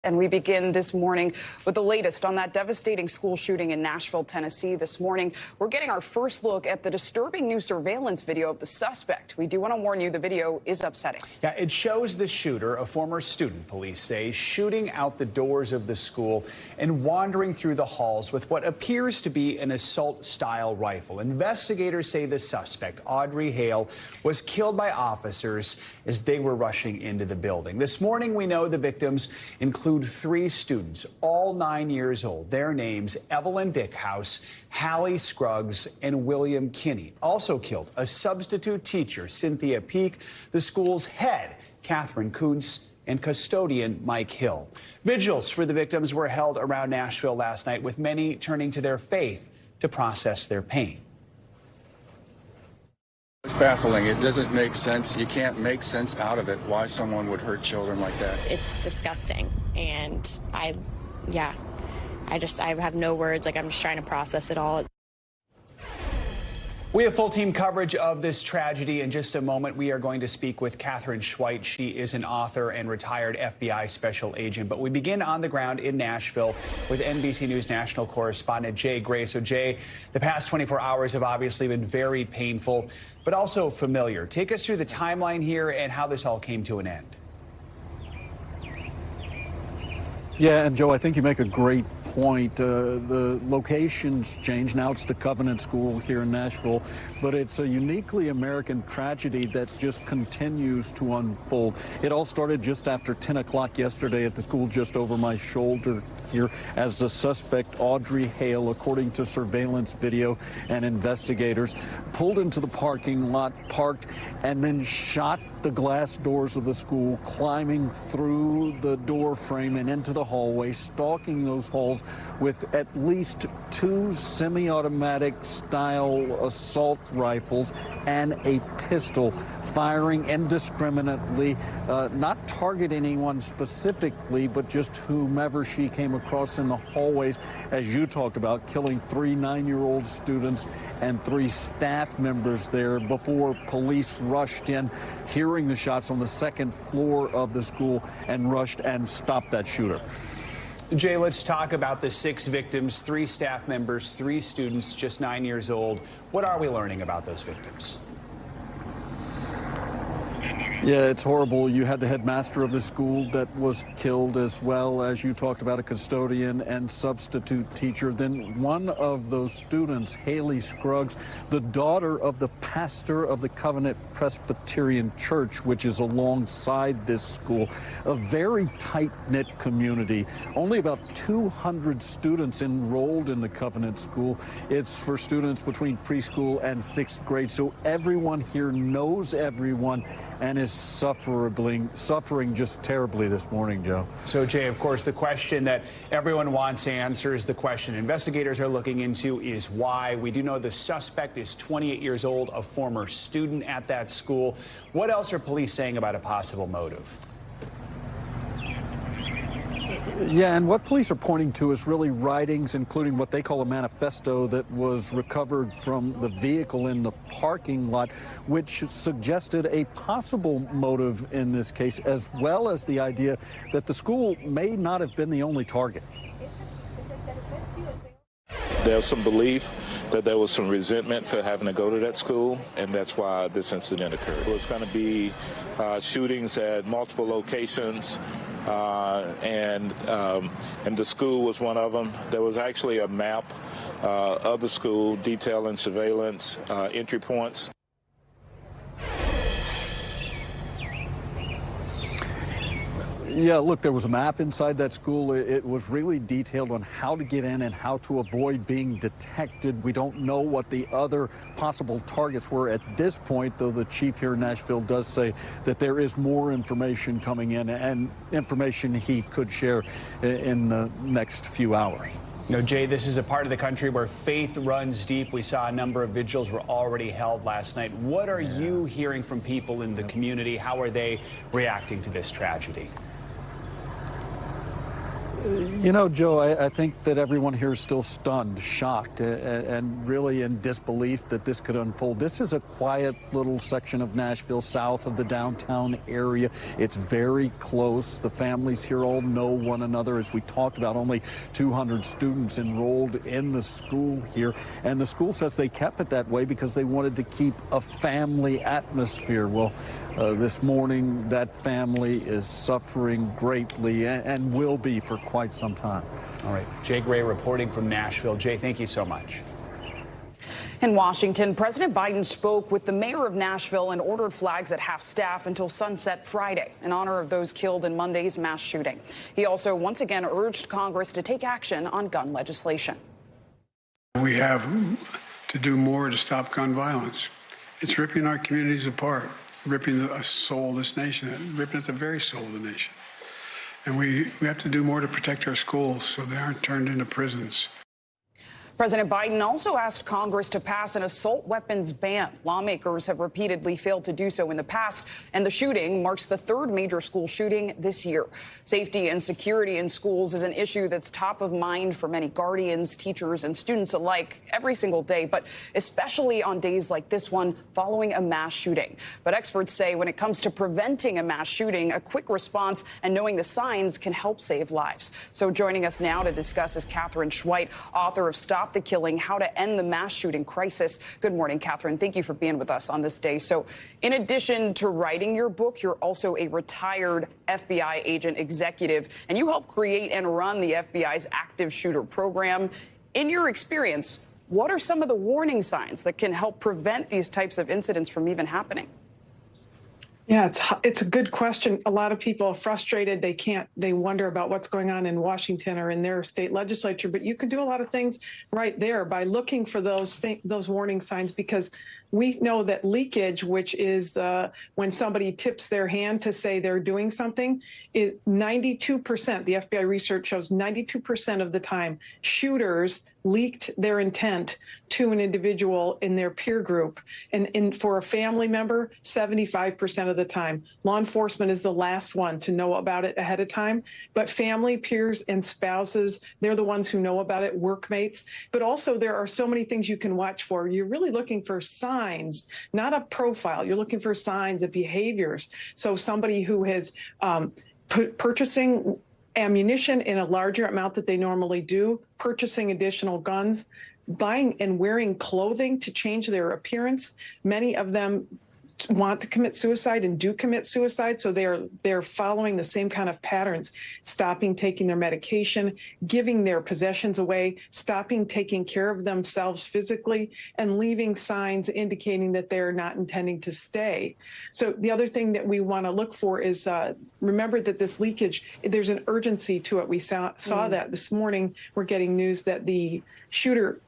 And we begin this morning with the latest on that devastating school shooting in Nashville, Tennessee. This morning, we're getting our first look at the disturbing new surveillance video of the suspect. We do want to warn you, the video is upsetting. Yeah, it shows the shooter, a former student, police say, shooting out the doors of the school and wandering through the halls with what appears to be an assault-style rifle. Investigators say the suspect, Audrey Hale, was killed by officers as they were rushing into the building. This morning, we know the victims include 3 students, all 9 years old. Their names, Evelyn Dickhouse, Hallie Scruggs, and William Kinney. Also killed, a substitute teacher, Cynthia Peak, the school's head, Catherine Kuntz, and custodian Mike Hill. Vigils for the victims were held around Nashville last night, with many turning to their faith to process their pain. It's baffling. It doesn't make sense. You can't make sense out of it why someone would hurt children like that. It's disgusting. And I have no words. Like, I'm just trying to process it all. We have full team coverage of this tragedy. In just a moment, we are going to speak with Catherine Schweit. She is an author and retired FBI special agent. But we begin on the ground in Nashville with NBC News national correspondent Jay Gray. So, Jay, the past 24 hours have obviously been very painful, but also familiar. Take us through the timeline here and how this all came to an end. Yeah, and Joe, I think you make a great point. The location's changed. Now it's the Covenant School here in Nashville, but it's a uniquely American tragedy that just continues to unfold. It all started just after 10 o'clock yesterday at the school just over my shoulder here as the suspect, Audrey Hale, according to surveillance video and investigators, pulled into the parking lot, parked, and then shot the glass doors of the school, climbing through the door frame and into the hallway, stalking those halls with at least 2 semi-automatic style assault rifles and a pistol, firing indiscriminately, not targeting anyone specifically, but just whomever she came across in the hallways, as you talked about, killing 3 9-year-old students and 3 staff members there before police rushed in, hearing the shots on the 2nd floor of the school, and rushed and stopped that shooter. Jay, let's talk about the 6 victims, 3 staff members, 3 students, just 9 years old. What are we learning about those victims? Yeah, it's horrible. You had the headmaster of the school that was killed, as well as you talked about a custodian and substitute teacher. Then one of those students, Hallie Scruggs, the daughter of the pastor of the Covenant Presbyterian Church, which is alongside this school, a very tight-knit community. Only about 200 students enrolled in the Covenant School. It's for students between preschool and 6th grade, so everyone here knows everyone and is suffering just terribly this morning, Joe. So, Jay, of course, the question that everyone wants answers, the question investigators are looking into, is why. We do know the suspect is 28 years old, a former student at that school. What else are police saying about a possible motive? Yeah, and what police are pointing to is really writings, including what they call a manifesto that was recovered from the vehicle in the parking lot, which suggested a possible motive in this case, as well as the idea that the school may not have been the only target. There's some belief that there was some resentment for having to go to that school, and that's why this incident occurred. It was going to be shootings at multiple locations, and the school was one of them. There was actually a map of the school detailing surveillance entry points. Yeah, look, there was a map inside that school. It was really detailed on how to get in and how to avoid being detected. We don't know what the other possible targets were at this point, though the chief here in Nashville does say that there is more information coming in, and information he could share in the next few hours. You know, Jay, this is a part of the country where faith runs deep. We saw a number of vigils were already held last night. What are you hearing from people in the community? How are they reacting to this tragedy? You know, Joe, I think that everyone here is still stunned, shocked, and really in disbelief that this could unfold. This is a quiet little section of Nashville south of the downtown area. It's very close. The families here all know one another. As we talked about, only 200 students enrolled in the school here. And the school says they kept it that way because they wanted to keep a family atmosphere. Well, this morning, that family is suffering greatly and will be for quite some time. All right. Jay Gray reporting from Nashville. Jay, thank you so much. In Washington, President Biden spoke with the mayor of Nashville and ordered flags at half-staff until sunset Friday in honor of those killed in Monday's mass shooting. He also once again urged Congress to take action on gun legislation. We have to do more to stop gun violence. It's ripping our communities apart, ripping the soul of this nation, ripping at the very soul of the nation. And we have to do more to protect our schools so they aren't turned into prisons. President Biden also asked Congress to pass an assault weapons ban. Lawmakers have repeatedly failed to do so in the past, and the shooting marks the third major school shooting this year. Safety and security in schools is an issue that's top of mind for many guardians, teachers, and students alike every single day, but especially on days like this one following a mass shooting. But experts say when it comes to preventing a mass shooting, a quick response and knowing the signs can help save lives. So joining us now to discuss is Catherine Schweit, author of Stop the Killing, How to End the Mass Shooting Crisis. Good morning, Catherine. Thank you for being with us on this day. So in addition to writing your book, you're also a retired FBI agent executive, and you helped create and run the FBI's active shooter program. In your experience, what are some of the warning signs that can help prevent these types of incidents from even happening? Yeah, it's a good question. A lot of people are frustrated. They wonder about what's going on in Washington or in their state legislature, but you can do a lot of things right there by looking for those warning signs, because we know that leakage, which is when somebody tips their hand to say they're doing something, is 92%. The FBI research shows 92% of the time shooters leaked their intent to an individual in their peer group. And for a family member, 75% of the time. Law enforcement is the last one to know about it ahead of time. But family, peers, and spouses, they're the ones who know about it, workmates. But also there are so many things you can watch for. You're really looking for signs, not a profile. You're looking for signs of behaviors. So somebody who has purchasing ammunition in a larger amount that they normally do, purchasing additional guns, buying and wearing clothing to change their appearance. Many of them want to commit suicide and do commit suicide, so they're following the same kind of patterns, stopping taking their medication, giving their possessions away, stopping taking care of themselves physically, and leaving signs indicating that they're not intending to stay. So the other thing that we want to look for is remember that this leakage, there's an urgency to it. We saw that this morning. We're getting news that the shooter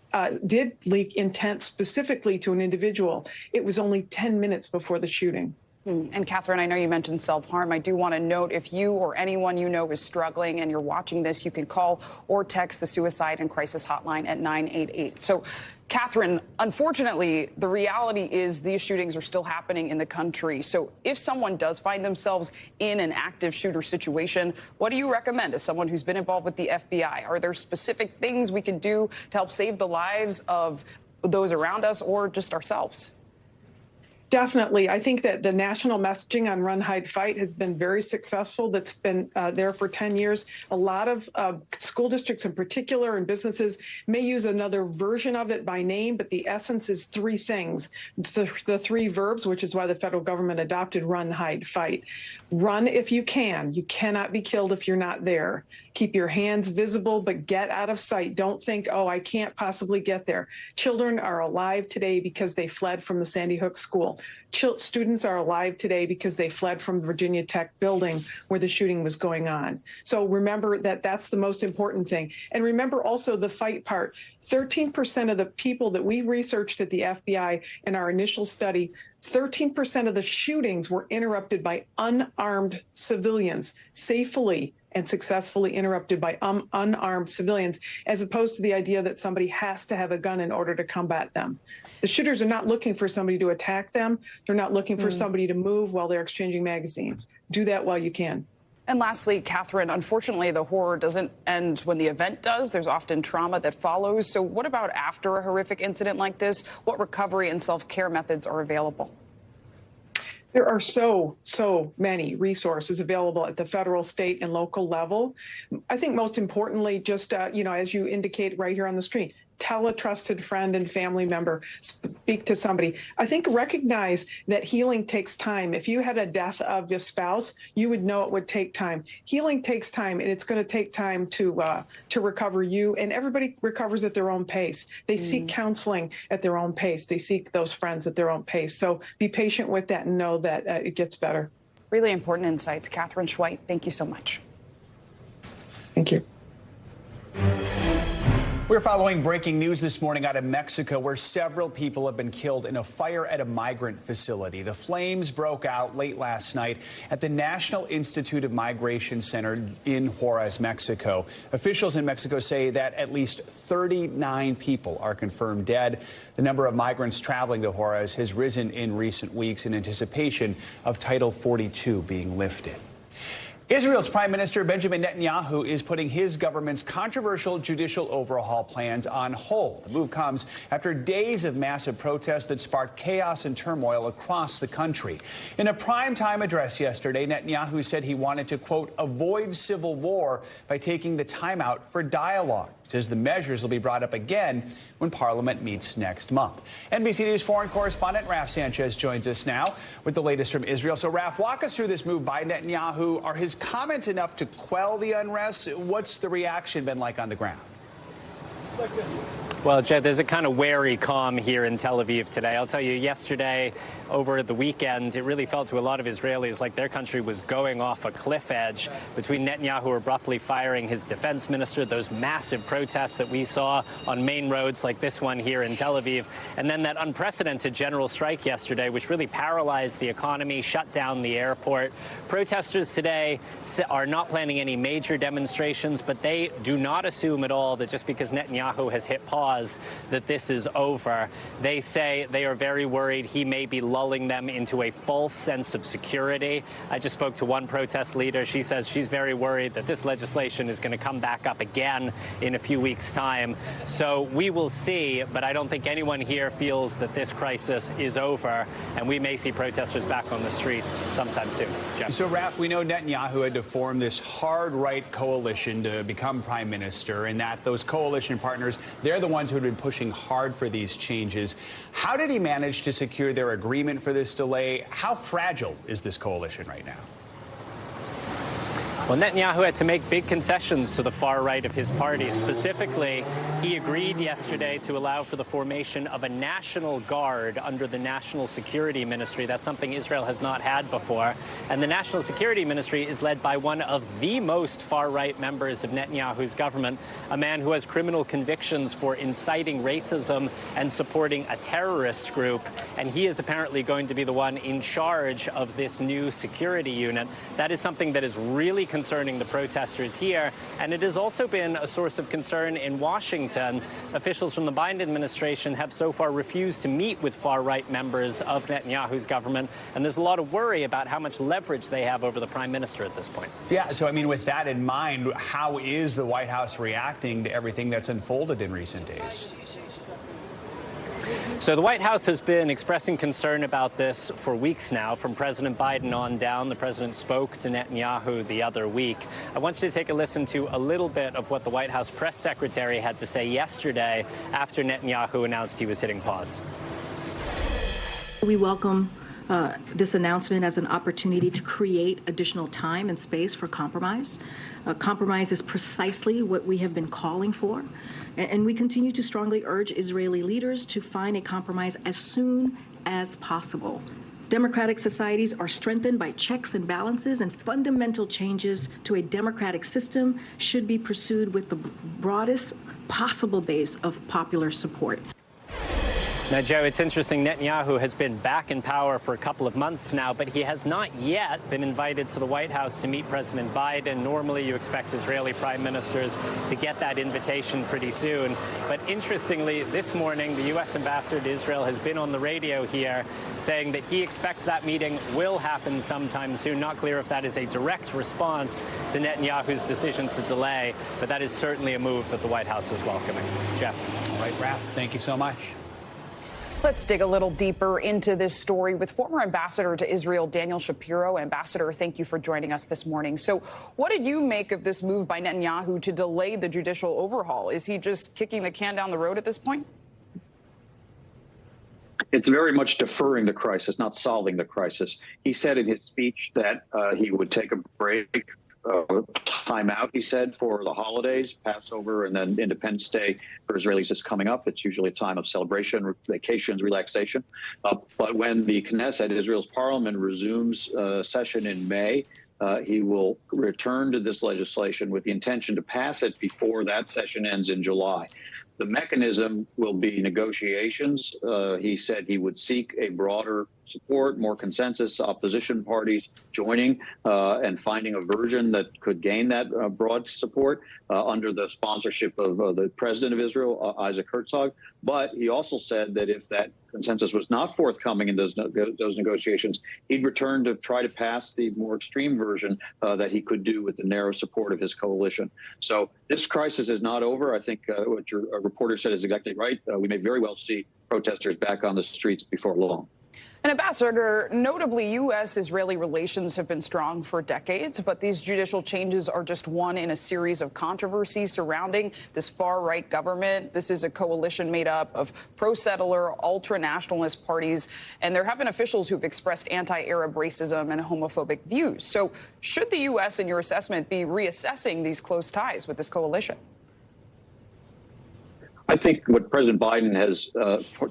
did leak intent specifically to an individual. It was only 10 minutes before the shooting. And Catherine, I know you mentioned self-harm. I do want to note, if you or anyone you know is struggling and you're watching this, you can call or text the Suicide and Crisis Hotline at 988. So, Catherine, unfortunately, the reality is these shootings are still happening in the country. So if someone does find themselves in an active shooter situation, what do you recommend as someone who's been involved with the FBI? Are there specific things we can do to help save the lives of those around us or just ourselves? Definitely. I think that the national messaging on Run, Hide, Fight has been very successful. That's been there for 10 years. A lot of school districts in particular and businesses may use another version of it by name, but the essence is three things. The three verbs, which is why the federal government adopted Run, Hide, Fight. Run if you can. You cannot be killed if you're not there. Keep your hands visible, but get out of sight. Don't think, oh, I can't possibly get there. Children are alive today because they fled from the Sandy Hook school. Students are alive today because they fled from the Virginia Tech building where the shooting was going on. So remember that that's the most important thing. And remember also the fight part. 13% of the people that we researched at the FBI in our initial study, 13% of the shootings were interrupted by unarmed civilians, safely and successfully interrupted by unarmed civilians, as opposed to the idea that somebody has to have a gun in order to combat them. The shooters are not looking for somebody to attack them. They're not looking for somebody to move while they're exchanging magazines. Do that while you can. And lastly, Catherine, unfortunately, the horror doesn't end when the event does. There's often trauma that follows. So what about after a horrific incident like this? What recovery and self-care methods are available? There are so many resources available at the federal, state, and local level. I think most importantly, just, as you indicate right here on the screen, tell a trusted friend and family member, speak to somebody. I think recognize that healing takes time. If you had a death of your spouse, you would know it would take time. Healing takes time, and it's going to take time to recover you. And everybody recovers at their own pace. They seek counseling at their own pace. They seek those friends at their own pace. So be patient with that and know that it gets better. Really important insights. Catherine Schweit, thank you so much. Thank you. We're following breaking news this morning out of Mexico, where several people have been killed in a fire at a migrant facility. The flames broke out late last night at the National Institute of Migration Center in Juarez, Mexico. Officials in Mexico say that at least 39 people are confirmed dead. The number of migrants traveling to Juarez has risen in recent weeks in anticipation of Title 42 being lifted. Israel's Prime Minister Benjamin Netanyahu is putting his government's controversial judicial overhaul plans on hold. The move comes after days of massive protests that sparked chaos and turmoil across the country. In a primetime address yesterday, Netanyahu said he wanted to, quote, avoid civil war by taking the time out for dialogue. He says the measures will be brought up again when Parliament meets next month. NBC News foreign correspondent Raf Sanchez joins us now with the latest from Israel. So, Raf, walk us through this move by Netanyahu. Are his comments enough to quell the unrest? What's the reaction been like on the ground? Well, Jed, there's a kind of wary calm here in Tel Aviv today. I'll tell you, yesterday, over the weekend, it really felt to a lot of Israelis like their country was going off a cliff edge between Netanyahu abruptly firing his defense minister, those massive protests that we saw on main roads like this one here in Tel Aviv, and then that unprecedented general strike yesterday, which really paralyzed the economy, shut down the airport. Protesters today are not planning any major demonstrations, but they do not assume at all that just because Netanyahu has hit pause that this is over. They say they are very worried he may be lulling them into a false sense of security. I just spoke to one protest leader. She says she's very worried that this legislation is going to come back up again in a few weeks' time. So we will see, but I don't think anyone here feels that this crisis is over, and we may see protesters back on the streets sometime soon. Jeff. So, Raf, we know Netanyahu had to form this hard-right coalition to become prime minister, and that those coalition partners, they're the ones who had been pushing hard for these changes. How did he manage to secure their agreement for this delay? How fragile is this coalition right now? Well, Netanyahu had to make big concessions to the far right of his party. Specifically, he agreed yesterday to allow for the formation of a national guard under the National Security Ministry. That's something Israel has not had before. And the National Security Ministry is led by one of the most far-right members of Netanyahu's government, a man who has criminal convictions for inciting racism and supporting a terrorist group. And he is apparently going to be the one in charge of this new security unit. That is something that is really concerning the protesters here, and it has also been a source of concern in Washington. Officials from the Biden administration have so far refused to meet with far-right members of Netanyahu's government, and there's a lot of worry about how much leverage they have over the prime minister at this point. Yeah, so I mean, with that in mind, how is the White House reacting to everything that's unfolded in recent days? So the White House has been expressing concern about this for weeks now. From President Biden on down, the president spoke to Netanyahu the other week. I want you to take a listen to a little bit of what the White House press secretary had to say yesterday after Netanyahu announced he was hitting pause. We welcome this announcement as an opportunity to create additional time and space for compromise. Compromise is precisely what we have been calling for, and we continue to strongly urge Israeli leaders to find a compromise as soon as possible. Democratic societies are strengthened by checks and balances, and fundamental changes to a democratic system should be pursued with the broadest possible base of popular support. Now, Joe, it's interesting. Netanyahu has been back in power for a couple of months now, but he has not yet been invited to the White House to meet President Biden. Normally, you expect Israeli prime ministers to get that invitation pretty soon. But interestingly, this morning, the U.S. ambassador to Israel has been on the radio here saying that he expects that meeting will happen sometime soon. Not clear if that is a direct response to Netanyahu's decision to delay, but that is certainly a move that the White House is welcoming. Jeff. All right, Raph, thank you so much. Let's dig a little deeper into this story with former ambassador to Israel, Daniel Shapiro. Ambassador, thank you for joining us this morning. So what did you make of this move by Netanyahu to delay the judicial overhaul? Is he just kicking the can down the road at this point? It's very much deferring the crisis, not solving the crisis. He said in his speech that he would take a break, time out, he said, for the holidays, Passover, and then Independence Day for Israelis is coming up. It's usually a time of celebration, vacations, relaxation. But when the Knesset, Israel's parliament, resumes session in May, he will return to this legislation with the intention to pass it before that session ends in July. The mechanism will be negotiations. He said he would seek a broader support, more consensus, opposition parties joining and finding a version that could gain that broad support under the sponsorship of the president of Israel, Isaac Herzog. But he also said that if that consensus was not forthcoming in those negotiations, he'd return to try to pass the more extreme version that he could do with the narrow support of his coalition. So this crisis is not over. I think what your reporter said is exactly right. We may very well see protesters back on the streets before long. And Ambassador, notably, U.S.-Israeli relations have been strong for decades, but these judicial changes are just one in a series of controversies surrounding this far-right government. This is a coalition made up of pro-settler, ultra-nationalist parties, and there have been officials who've expressed anti-Arab racism and homophobic views. So should the U.S., in your assessment, be reassessing these close ties with this coalition? I think what President Biden has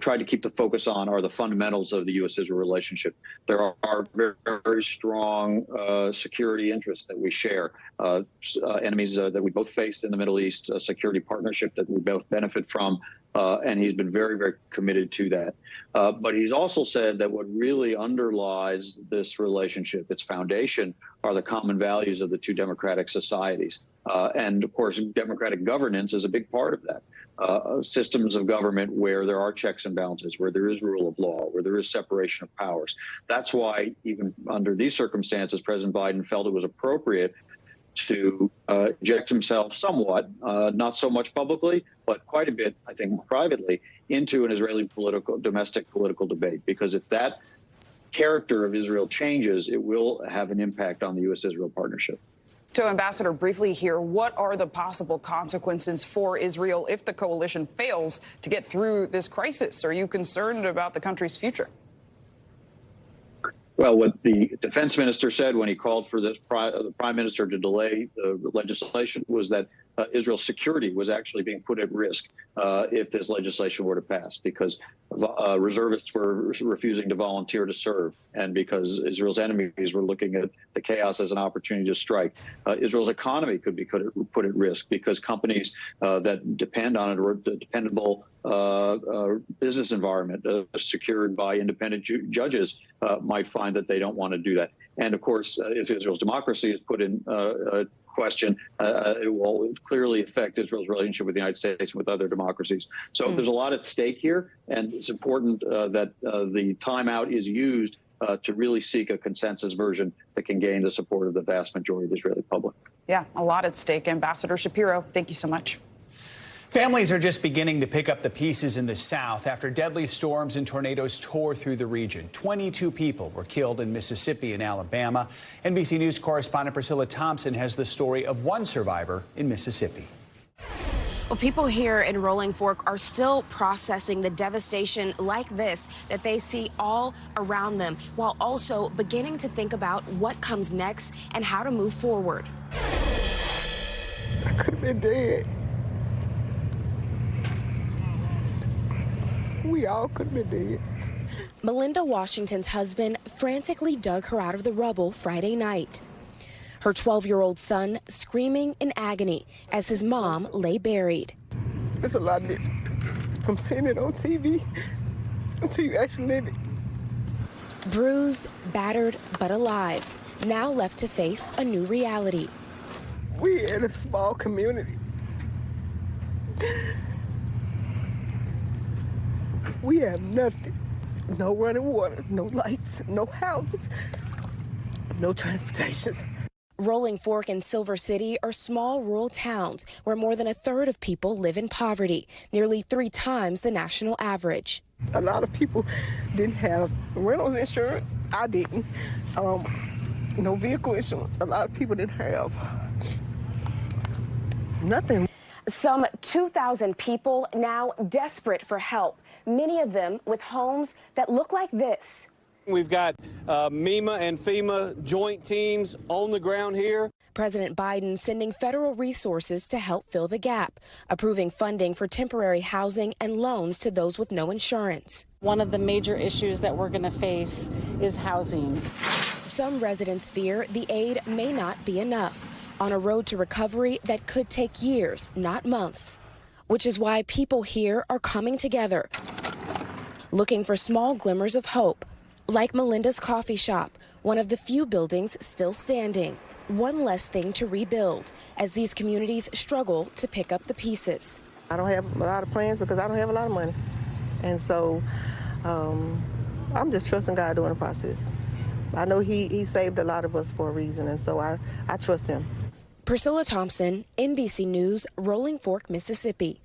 tried to keep the focus on are the fundamentals of the U.S.-Israel relationship. There are very, very strong security interests that we share, enemies that we both face in the Middle East, a security partnership that we both benefit from, and he's been very, very committed to that. But he's also said that what really underlies this relationship, its foundation, are the common values of the two democratic societies. And, of course, democratic governance is a big part of that. Systems of government where there are checks and balances, where there is rule of law, where there is separation of powers. That's why, even under these circumstances, President Biden felt it was appropriate to inject himself somewhat, not so much publicly, but quite a bit, I think, privately, into an Israeli domestic political debate. Because if that character of Israel changes, it will have an impact on the U.S.-Israel partnership. So, Ambassador, briefly here, what are the possible consequences for Israel if the coalition fails to get through this crisis? Are you concerned about the country's future? Well, what the defense minister said when he called for the prime minister to delay the legislation was that Israel's security was actually being put at risk if this legislation were to pass, because reservists were refusing to volunteer to serve, and because Israel's enemies were looking at the chaos as an opportunity to strike. Israel's economy could be put at risk because companies that depend on it, or a dependable business environment secured by independent judges might find that they don't want to do that. And of course, if Israel's democracy is put in question, it will clearly affect Israel's relationship with the United States and with other democracies. So there's a lot at stake here, and it's important that the timeout is used to really seek a consensus version that can gain the support of the vast majority of the Israeli public. Yeah, a lot at stake. Ambassador Shapiro, thank you so much. Families are just beginning to pick up the pieces in the South after deadly storms and tornadoes tore through the region. 22 people were killed in Mississippi and Alabama. NBC News correspondent Priscilla Thompson has the story of one survivor in Mississippi. Well, people here in Rolling Fork are still processing the devastation like this that they see all around them, while also beginning to think about what comes next and how to move forward. I could have been dead. We all could have been dead. Melinda Washington's husband frantically dug her out of the rubble Friday night. Her 12-year-old son screaming in agony as his mom lay buried. It's a lot different from seeing it on TV until you actually live it. Bruised, battered, but alive, now left to face a new reality. We're in a small community. We have nothing. No running water, no lights, no houses, no transportation. Rolling Fork and Silver City are small rural towns where more than a third of people live in poverty, nearly 3 times the national average. A lot of people didn't have rentals insurance. I didn't. No vehicle insurance. A lot of people didn't have nothing. Some 2,000 people now desperate for help, many of them with homes that look like this. We've got MEMA and FEMA joint teams on the ground here. President Biden sending federal resources to help fill the gap, approving funding for temporary housing and loans to those with no insurance. One of the major issues that we're going to face is housing. Some residents fear the aid may not be enough on a road to recovery that could take years, not months, which is why people here are coming together, looking for small glimmers of hope, like Melinda's coffee shop, one of the few buildings still standing. One less thing to rebuild as these communities struggle to pick up the pieces. I don't have a lot of plans because I don't have a lot of money. And so I'm just trusting God during the process. I know he saved a lot of us for a reason, and so I trust him. Priscilla Thompson, NBC News, Rolling Fork, Mississippi.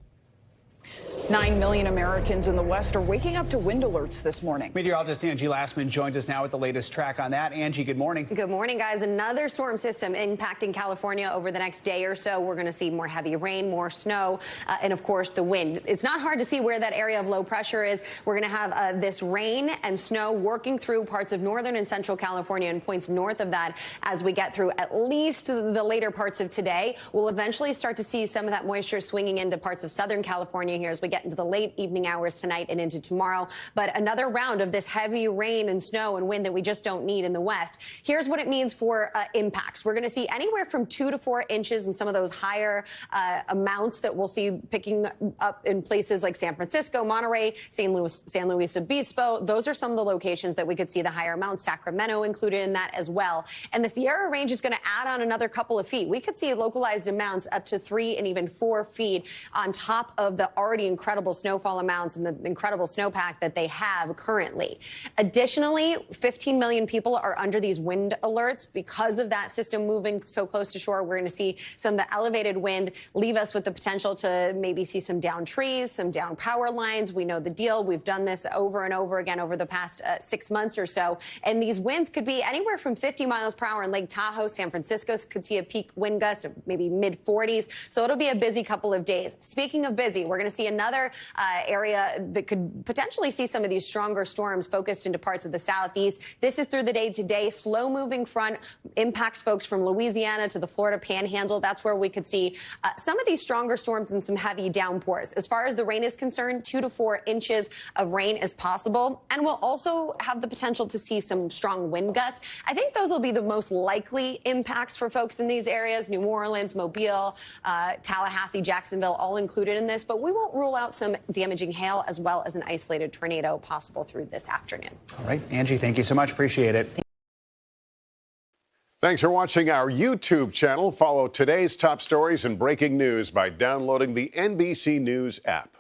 9 million Americans in the West are waking up to wind alerts this morning. Meteorologist Angie Lassman joins us now with the latest track on that. Angie, good morning. Good morning, guys. Another storm system impacting California over the next day or so. We're going to see more heavy rain, more snow, and of course the wind. It's not hard to see where that area of low pressure is. We're going to have this rain and snow working through parts of northern and central California and points north of that as we get through at least the later parts of today. We'll eventually start to see some of that moisture swinging into parts of southern California here as we get into the late evening hours tonight and into tomorrow. But another round of this heavy rain and snow and wind that we just don't need in the west. Here's what it means for impacts. We're going to see anywhere from 2 to 4 inches in some of those higher amounts that we'll see picking up in places like San Francisco, Monterey, San Luis Obispo. Those are some of the locations that we could see the higher amounts. Sacramento included in that as well. And the Sierra Range is going to add on another couple of feet. We could see localized amounts up to 3 and even 4 feet on top of the already incredible snowfall amounts and the incredible snowpack that they have currently. Additionally, 15 million people are under these wind alerts because of that system moving so close to shore. We're going to see some of the elevated wind leave us with the potential to maybe see some down trees, some down power lines. We know the deal. We've done this over and over again over the past 6 months or so. And these winds could be anywhere from 50 miles per hour in Lake Tahoe. San Francisco could see a peak wind gust of maybe mid 40s. So it'll be a busy couple of days. Speaking of busy, we're going to see another area that could potentially see some of these stronger storms focused into parts of the southeast. This is through the day today. Slow moving front impacts folks from Louisiana to the Florida Panhandle. That's where we could see some of these stronger storms and some heavy downpours. As far as the rain is concerned, 2 to 4 inches of rain is possible. And we'll also have the potential to see some strong wind gusts. I think those will be the most likely impacts for folks in these areas. New Orleans, Mobile, Tallahassee, Jacksonville, all included in this. But we won't rule out some damaging hail as well as an isolated tornado possible through this afternoon. All right, Angie, thank you so much. Appreciate it. Thanks for watching our YouTube channel. Follow today's top stories and breaking news by downloading the NBC News app.